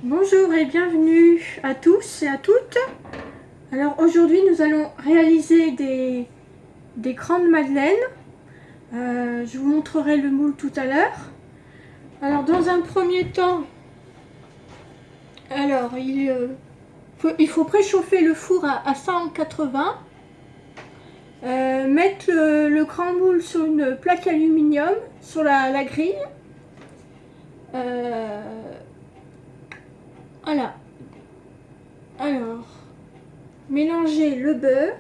Bonjour et bienvenue à tous et à toutes. Alors aujourd'hui nous allons réaliser des grandes madeleines. Je vous montrerai le moule tout à l'heure. Alors dans un premier temps, il faut préchauffer le four à 180. Mettre le grand moule sur une plaque aluminium sur la grille. Voilà. Alors, mélanger le beurre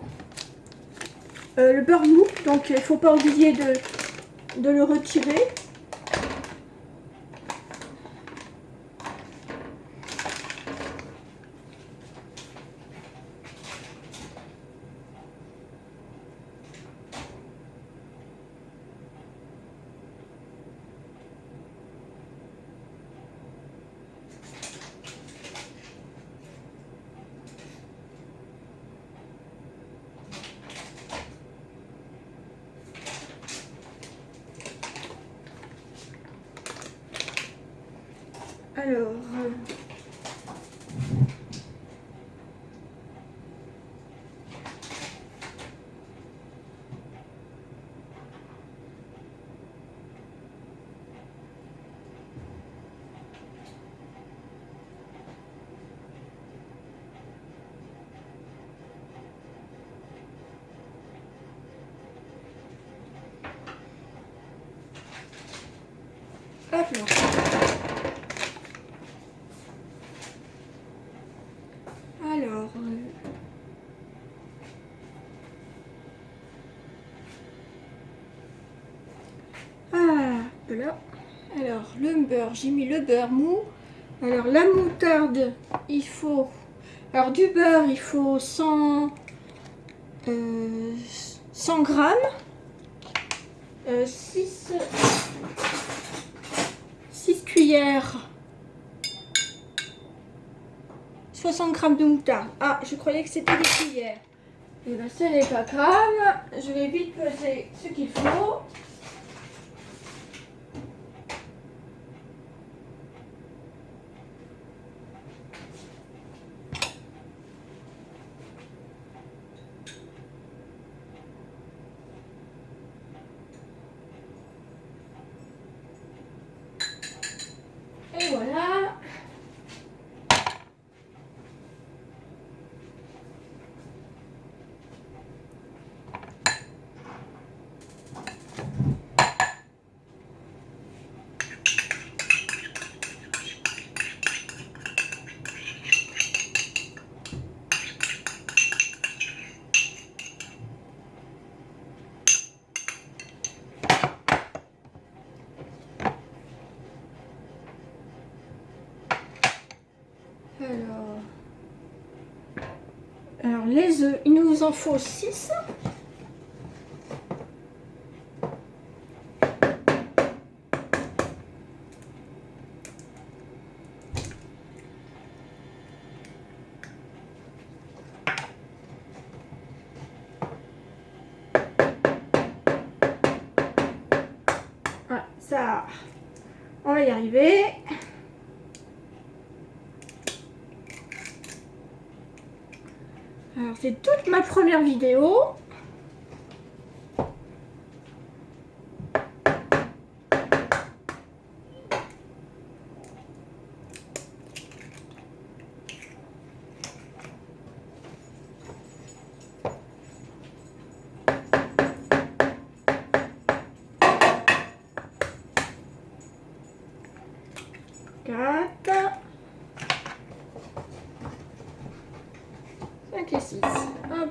mou, donc il ne faut pas oublier de le retirer. Alors, hop là. Alors, voilà. Alors, le beurre, j'ai mis le beurre mou. Alors, la moutarde, il faut... Alors, du beurre, il faut 100 grammes. 6 cuillères. 60 grammes de moutarde. Ah, je croyais que c'était des cuillères. Et bien, ce n'est pas grave. Je vais vite peser ce qu'il faut. Et voilà. Alors les œufs, il nous en faut 6. Voilà, ça, on va y arriver. Alors c'est toute ma première vidéo. Quatre, 5 et 6. Hop.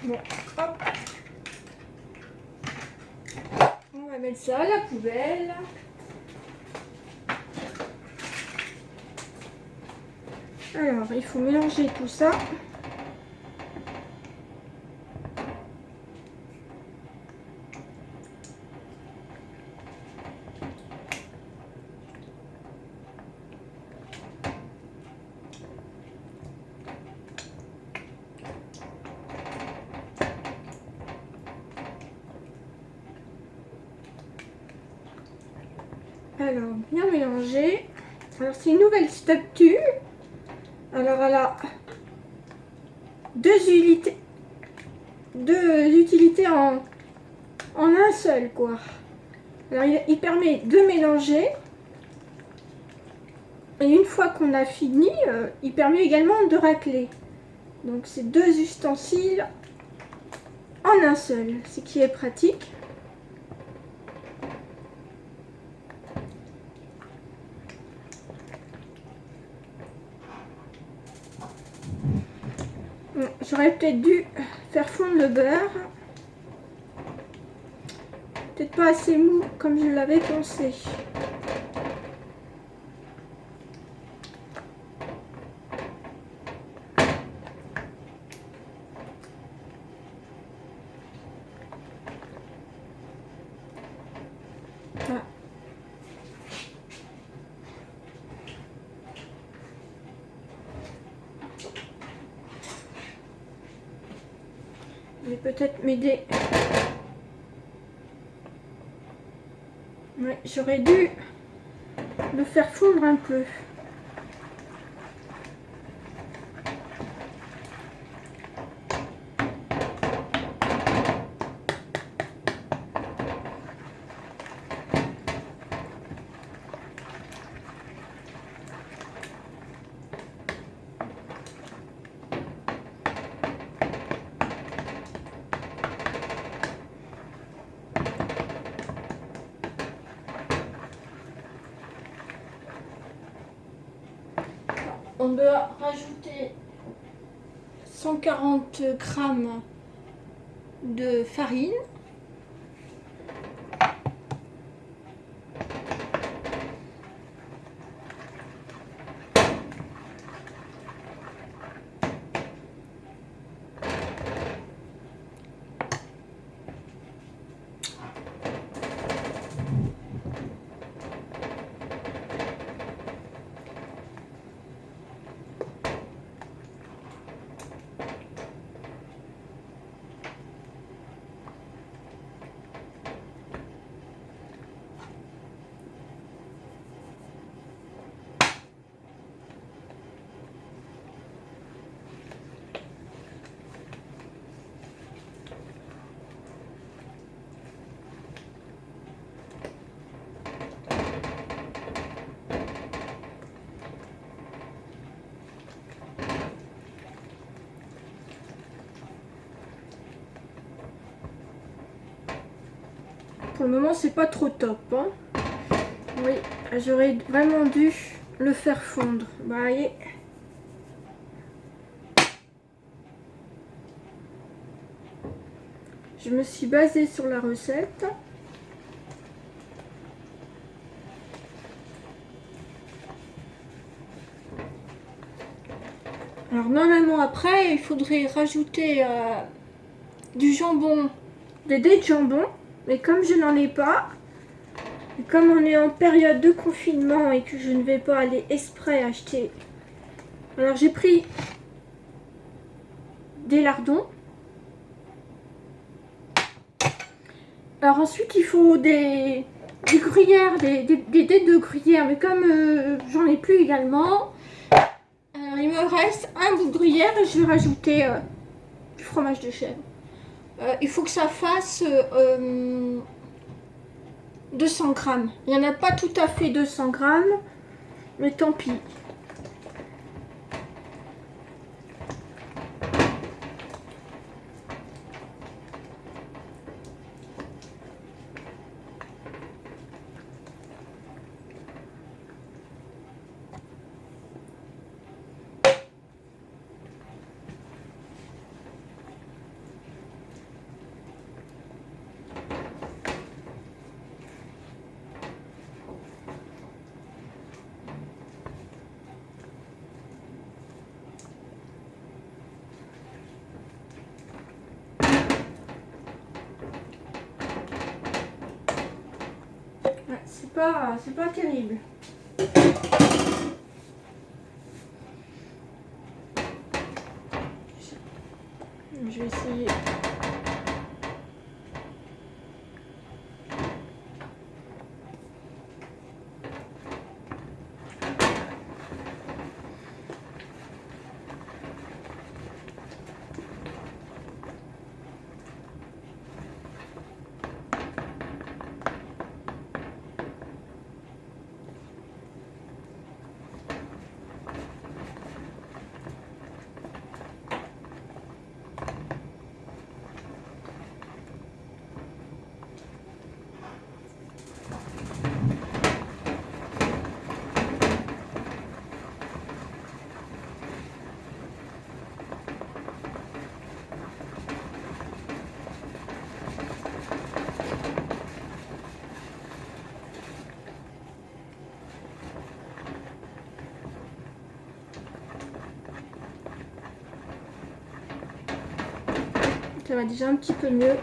Bon, hop. mettre ça à la poubelle. Alors, il faut mélanger tout ça. Alors, bien mélanger. Alors, c'est une nouvelle statue. Alors, elle a deux utilités en un seul, quoi. Alors, il permet de mélanger. Et une fois qu'on a fini, il permet également de racler. Donc, c'est deux ustensiles en un seul, ce qui est pratique. Bon, j'aurais peut-être dû faire fondre le beurre. Peut-être pas assez mou comme je l'avais pensé. Ah. Je vais peut-être m'aider. Ouais, j'aurais dû le faire fondre un peu. On doit rajouter 140 grammes de farine. Pour le moment, c'est pas trop top, hein. Oui, j'aurais vraiment dû le faire fondre. Bah, voyez. Je me suis basée sur la recette. Alors normalement après, il faudrait rajouter du jambon, des dés de jambon. Mais comme je n'en ai pas, et comme on est en période de confinement et que je ne vais pas aller exprès acheter, alors j'ai pris des lardons. Alors ensuite il faut des gruyères, des dés de gruyère, mais comme j'en ai plus également, alors il me reste un bout de gruyère et je vais rajouter du fromage de chèvre. Il faut que ça fasse 200 grammes. Il n'y en a pas tout à fait 200 grammes, mais tant pis. c'est pas terrible. Je vais essayer. Ça va déjà un petit peu mieux.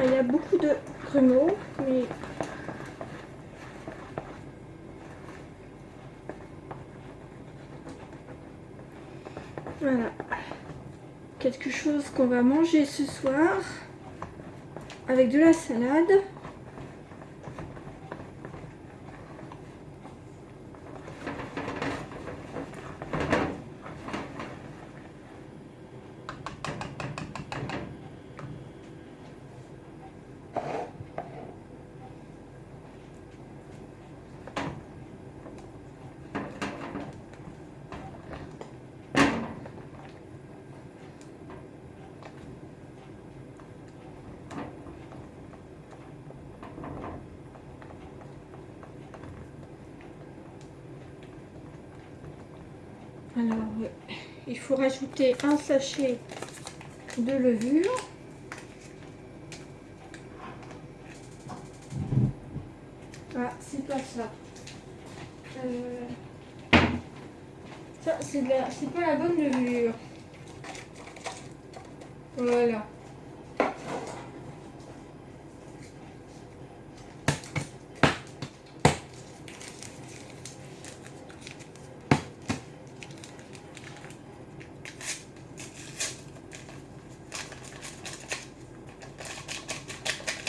Il y a beaucoup de grumeaux, mais voilà. Quelque chose qu'on va manger ce soir avec de la salade. Alors, il faut rajouter un sachet de levure. Ah, c'est pas ça. Ça, c'est pas la bonne levure. Voilà.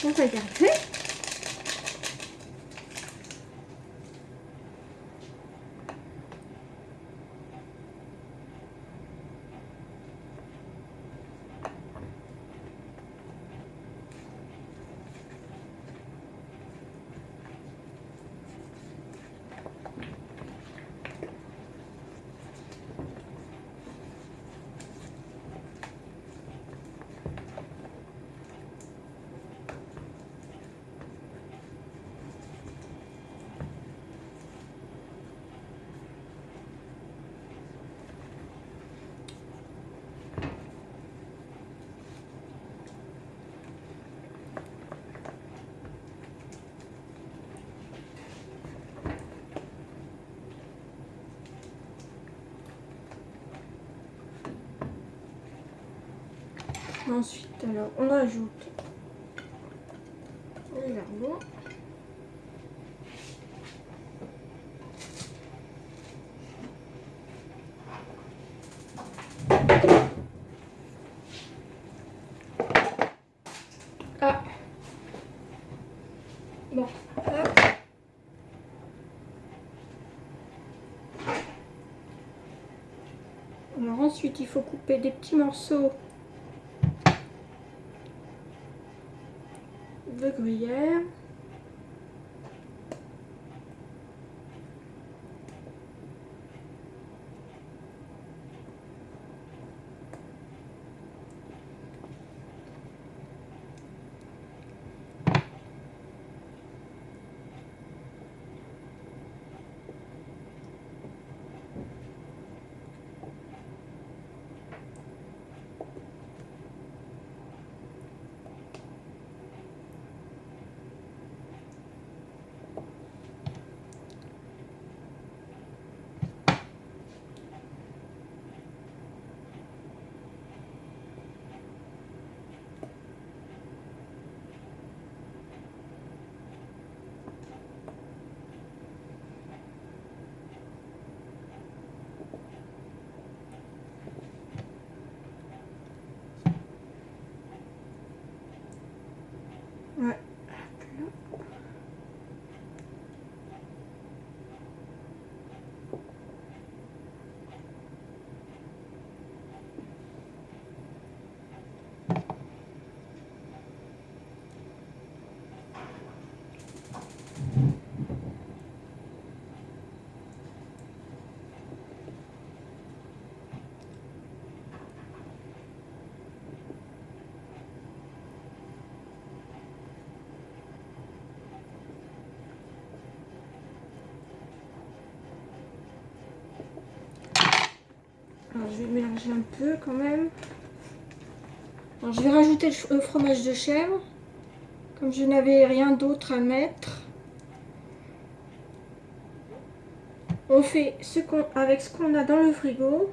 On va garder. Ensuite, alors, on rajoute les lardons. Ah. Bon, hop. Alors ensuite, il faut couper des petits morceaux de gruyère. Alors je vais mélanger un peu quand même. Alors, je vais rajouter le fromage de chèvre. Comme je n'avais rien d'autre à mettre. On fait avec ce qu'on a dans le frigo.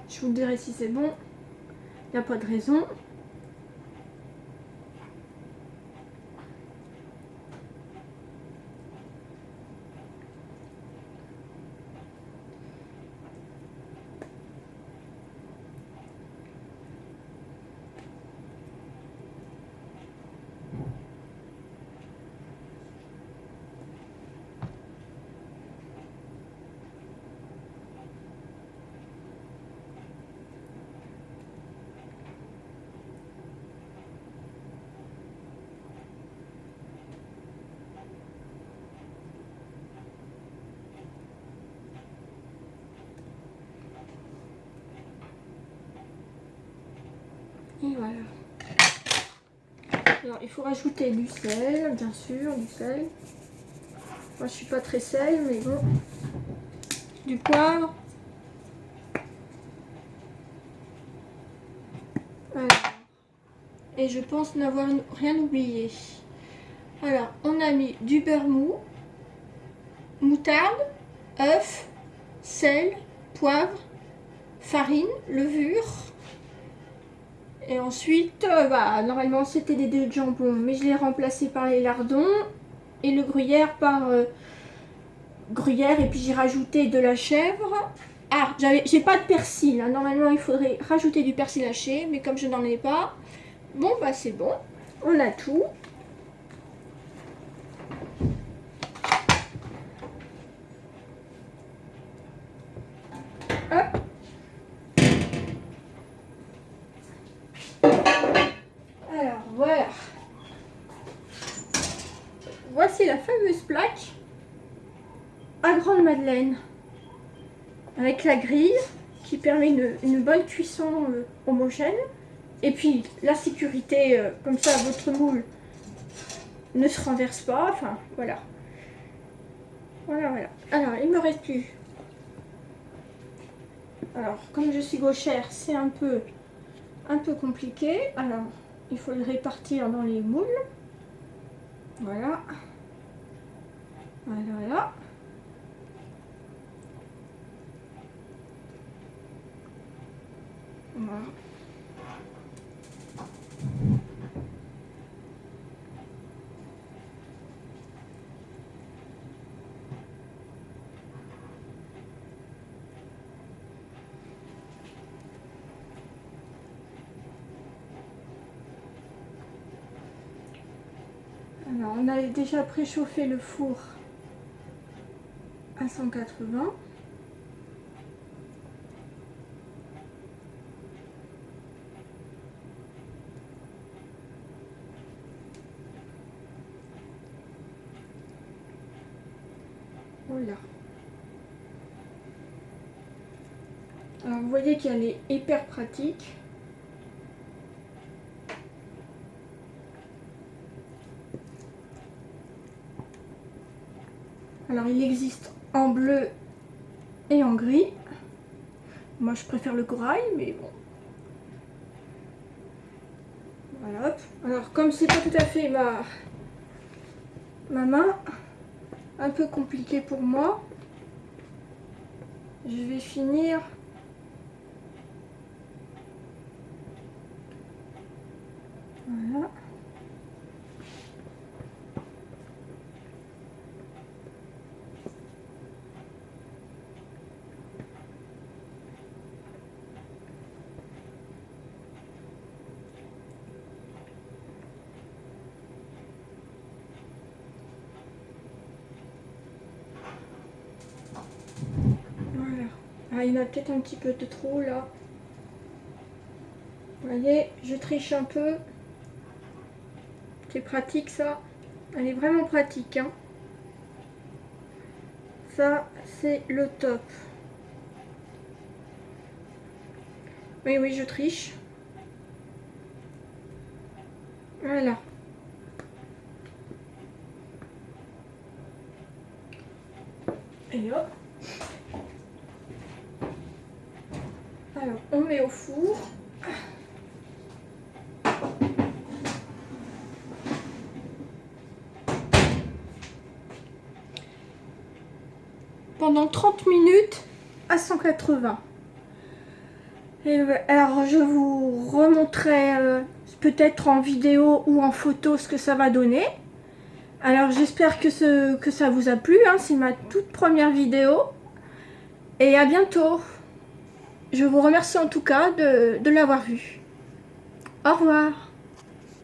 Je vous dirai si c'est bon. Il n'y a pas de raison. Et voilà. Alors, il faut rajouter du sel, bien sûr, du sel. Moi, je suis pas très sel, mais bon. Du poivre. Voilà. Et je pense n'avoir rien oublié. Alors, on a mis du beurre mou, moutarde, œuf, sel, poivre, farine, levure. Et ensuite, normalement c'était des dés de jambon, mais je l'ai remplacé par les lardons et le gruyère par gruyère. Et puis j'ai rajouté de la chèvre. Ah, j'ai pas de persil, hein. Normalement il faudrait rajouter du persil haché, mais comme je n'en ai pas, bon bah c'est bon, on a tout. Hop. Alors voilà. Voici la fameuse plaque à grande madeleine avec la grille qui permet une bonne cuisson homogène. Et puis la sécurité, comme ça votre moule ne se renverse pas. Enfin voilà. Voilà. Alors il me reste plus. Alors comme je suis gauchère, c'est un peu compliqué. Alors il faut le répartir dans les moules. Voilà. Voilà. Voilà. Alors, on a déjà préchauffé le four à 180. Voilà. Alors, vous voyez qu'elle est hyper pratique. Alors, il existe en bleu et en gris. Moi, je préfère le corail, mais bon. Voilà, hop. Alors, comme c'est pas tout à fait ma main, un peu compliqué pour moi, je vais finir voilà. Voilà. Ah, il y en a peut-être un petit peu de trop là. Vous voyez, je triche un peu. C'est pratique ça. Elle est vraiment pratique, hein. Ça, c'est le top. Oui, je triche. Voilà. Et hop. Alors, on met au four. Pendant 30 minutes à 180. Et alors, je vous remontrerai peut-être en vidéo ou en photo ce que ça va donner. Alors, j'espère que ça vous a plu. Hein, c'est ma toute première vidéo. Et à bientôt. Je vous remercie en tout cas de l'avoir vu. Au revoir.